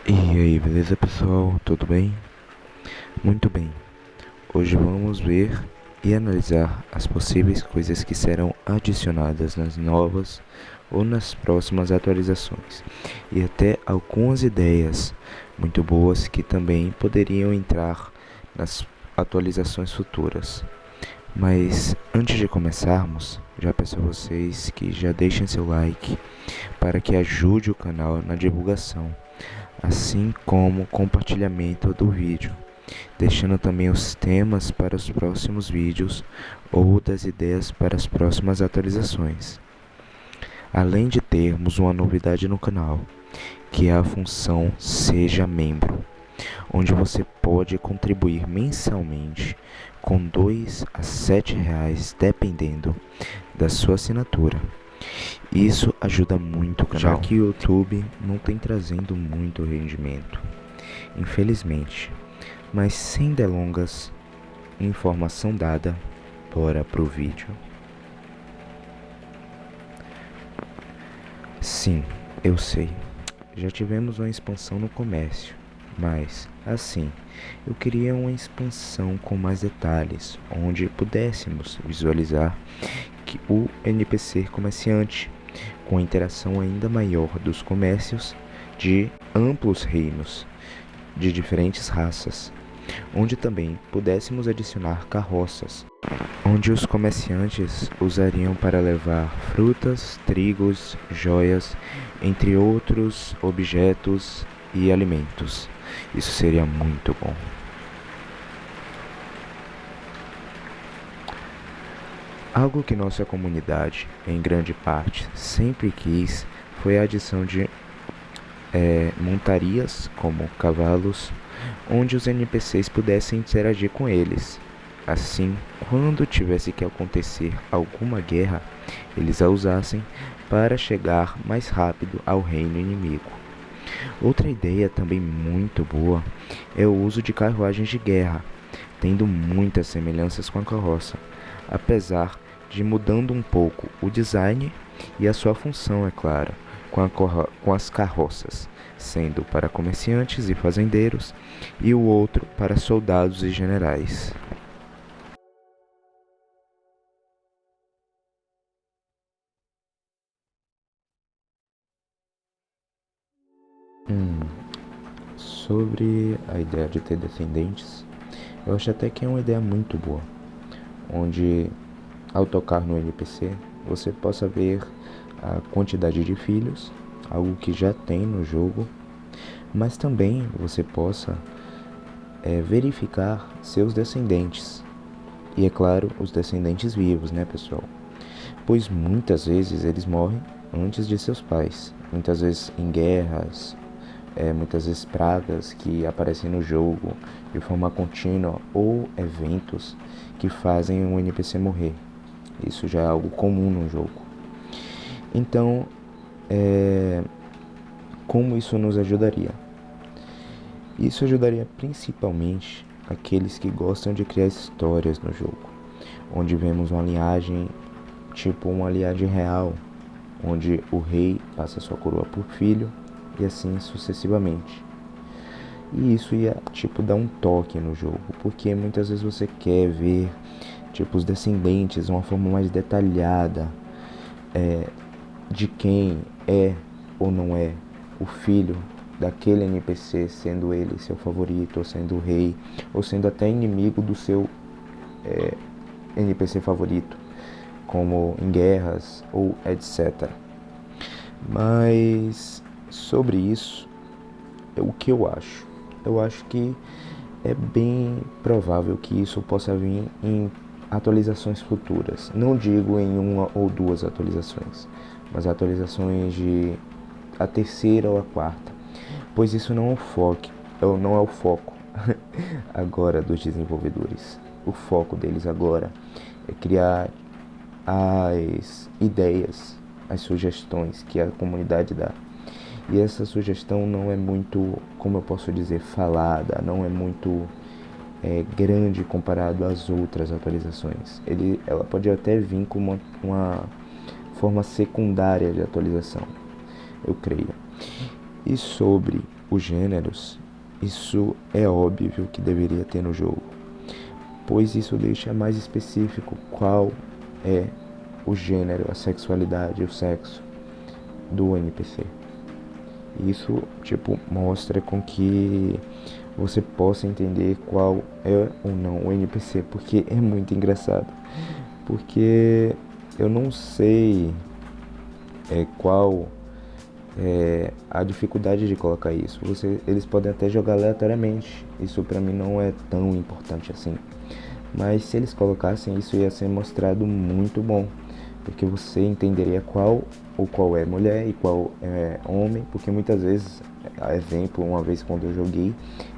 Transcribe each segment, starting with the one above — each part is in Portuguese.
E aí, beleza pessoal? Tudo bem? Muito bem. Hoje vamos ver e analisar as possíveis coisas que serão adicionadas nas novas ou nas próximas atualizações, e até algumas ideias muito boas que também poderiam entrar nas atualizações futuras. Mas antes de começarmos, já peço a vocês que já deixem seu like para que ajude o canal na divulgação, assim como o compartilhamento do vídeo, deixando também os temas para os próximos vídeos ou das ideias para as próximas atualizações. Além de termos uma novidade no canal, que é a função Seja Membro, onde você pode contribuir mensalmente com R$ 2 a R$ 7, dependendo da sua assinatura. Isso ajuda muito o canal, já que o YouTube não tem trazendo muito rendimento, infelizmente. Mas sem delongas, informação dada, bora pro vídeo. Sim, eu sei, já tivemos uma expansão no comércio, mas assim, eu queria uma expansão com mais detalhes, onde pudéssemos visualizar que o NPC comerciante, com a interação ainda maior dos comércios de amplos reinos, de diferentes raças, onde também pudéssemos adicionar carroças, onde os comerciantes usariam para levar frutas, trigos, joias, entre outros objetos e alimentos. Isso seria muito bom. Algo que nossa comunidade, em grande parte, sempre quis foi a adição de montarias, como cavalos, onde os NPCs pudessem interagir com eles. Assim, quando tivesse que acontecer alguma guerra, eles a usassem para chegar mais rápido ao reino inimigo. Outra ideia também muito boa é o uso de carruagens de guerra, tendo muitas semelhanças com a carroça, apesar de mudando um pouco o design e a sua função, é claro, com as carroças, sendo para comerciantes e fazendeiros, e o outro para soldados e generais. Sobre a ideia de ter descendentes, eu acho até que é uma ideia muito boa, onde ao tocar no NPC você possa ver a quantidade de filhos, algo que já tem no jogo, mas também você possa verificar seus descendentes, e é claro, os descendentes vivos, né pessoal? Pois muitas vezes eles morrem antes de seus pais, muitas vezes em guerras, muitas vezes pragas que aparecem no jogo de forma contínua, ou eventos que fazem um NPC morrer. Isso já é algo comum no jogo. Então, como isso nos ajudaria? Isso ajudaria principalmente aqueles que gostam de criar histórias no jogo, onde vemos uma linhagem, tipo uma linhagem real, onde o rei passa sua coroa por filho e assim sucessivamente. E isso ia dar um toque no jogo, porque muitas vezes você quer ver os descendentes de uma forma mais detalhada, de quem é ou não é o filho daquele NPC, sendo ele seu favorito, ou sendo o rei, ou sendo até inimigo do seu NPC favorito, como em guerras ou etc. Mas sobre isso, o que eu acho? Eu acho que é bem provável que isso possa vir em atualizações futuras. Não digo em uma ou duas atualizações, mas atualizações de a terceira ou a quarta, pois isso não é o foco agora dos desenvolvedores. O foco deles agora é criar as ideias, as sugestões que a comunidade dá. E essa sugestão não é muito, como eu posso dizer, falada, não é muito grande comparado às outras atualizações. Ela pode até vir com uma forma secundária de atualização, eu creio. E sobre os gêneros, isso é óbvio que deveria ter no jogo, pois isso deixa mais específico qual é o gênero, a sexualidade, o sexo do NPC. Isso, tipo, mostra com que você possa entender qual é ou não o NPC, porque é muito engraçado. Porque eu não sei qual é a dificuldade de colocar isso. Eles podem até jogar aleatoriamente, isso pra mim não é tão importante assim. Mas se eles colocassem isso, ia ser mostrado muito bom, porque você entenderia qual é mulher e qual é homem, porque muitas vezes, a exemplo, uma vez quando eu joguei,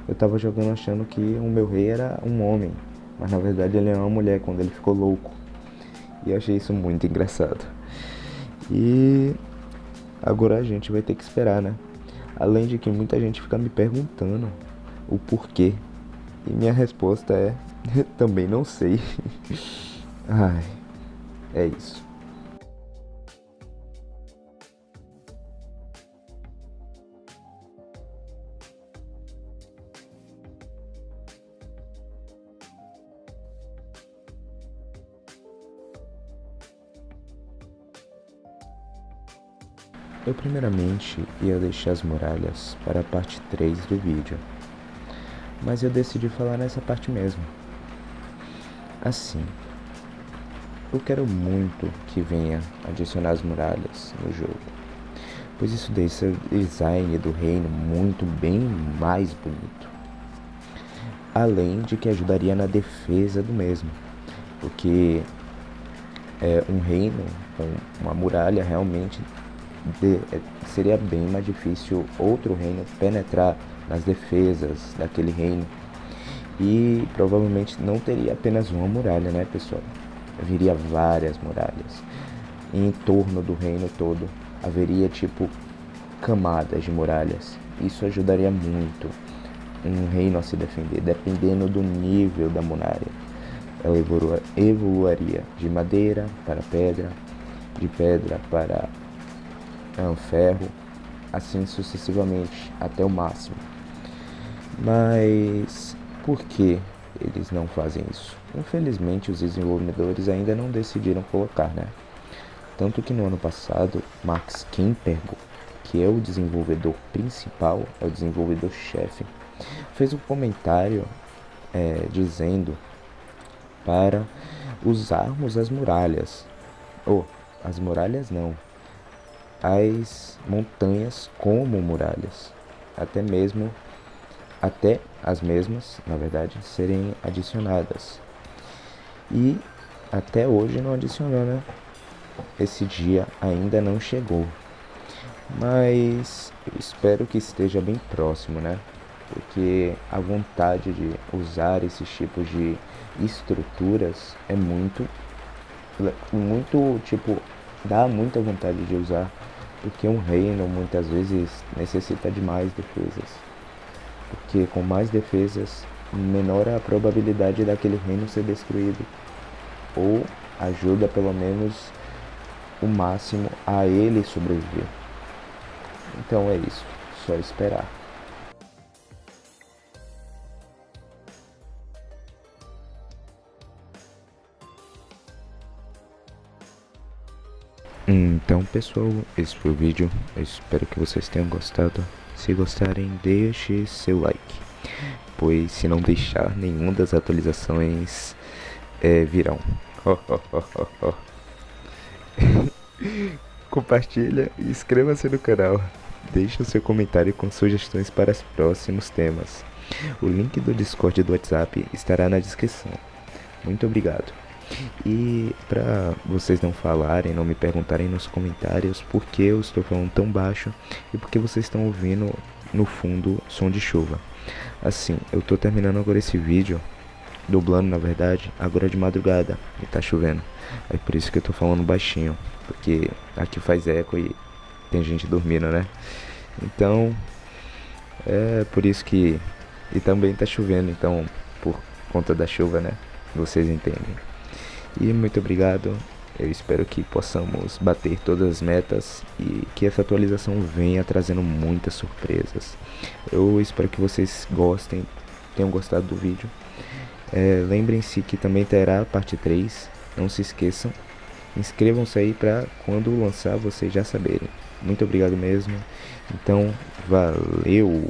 eu tava jogando achando que o meu rei era um homem, mas na verdade ele é uma mulher quando ele ficou louco. E eu achei isso muito engraçado. E agora a gente vai ter que esperar, né? Além de que muita gente fica me perguntando o porquê. E minha resposta é também não sei. Ai, é isso. Eu primeiramente ia deixar as muralhas para a parte 3 do vídeo, mas eu decidi falar nessa parte mesmo. Assim, eu quero muito que venha adicionar as muralhas no jogo, pois isso deixa o design do reino muito bem mais bonito. Além de que ajudaria na defesa do mesmo, porque um reino com uma muralha realmente seria bem mais difícil outro reino penetrar nas defesas daquele reino. E provavelmente não teria apenas uma muralha, né, pessoal? Haveria várias muralhas. E em torno do reino todo haveria tipo camadas de muralhas. Isso ajudaria muito um reino a se defender, dependendo do nível da muralha. Ela evoluiria de madeira para pedra, de pedra para ferro, assim sucessivamente até o máximo. Mas por que eles não fazem isso? Infelizmente os desenvolvedores ainda não decidiram colocar, né? Tanto que no ano passado, Max Kimpergo, que é o desenvolvedor principal, é o desenvolvedor-chefe, fez um comentário dizendo para usarmos as muralhas, as muralhas não, as montanhas como muralhas, até as mesmas, na verdade, serem adicionadas. E até hoje não adicionou, né? Esse dia ainda não chegou, mas eu espero que esteja bem próximo, né? Porque a vontade de usar esses tipos de estruturas é muito, tipo, dá muita vontade de usar, porque um reino muitas vezes necessita de mais defesas, porque com mais defesas menor a probabilidade daquele reino ser destruído, ou ajuda pelo menos o máximo a ele sobreviver. Então é isso, só esperar. Então pessoal, esse foi o vídeo, eu espero que vocês tenham gostado. Se gostarem, deixe seu like, pois se não deixar, nenhuma das atualizações virão. Compartilha e inscreva-se no canal. Deixe o seu comentário com sugestões para os próximos temas. O link do Discord e do WhatsApp estará na descrição. Muito obrigado. E para vocês não falarem, não me perguntarem nos comentários por que eu estou falando tão baixo e por que vocês estão ouvindo no fundo som de chuva. Assim, eu tô terminando agora esse vídeo, dublando na verdade, agora de madrugada e tá chovendo. É por isso que eu tô falando baixinho, porque aqui faz eco e tem gente dormindo, né? Então, é por isso que... E também tá chovendo, então, por conta da chuva, né? Vocês entendem. E muito obrigado, Eu espero que possamos bater todas as metas e que essa atualização venha trazendo muitas surpresas. Eu espero que vocês gostem, tenham gostado do vídeo. Lembrem-se que também terá a parte 3, não se esqueçam. Inscrevam-se aí para quando lançar vocês já saberem. Muito obrigado mesmo. Então, valeu!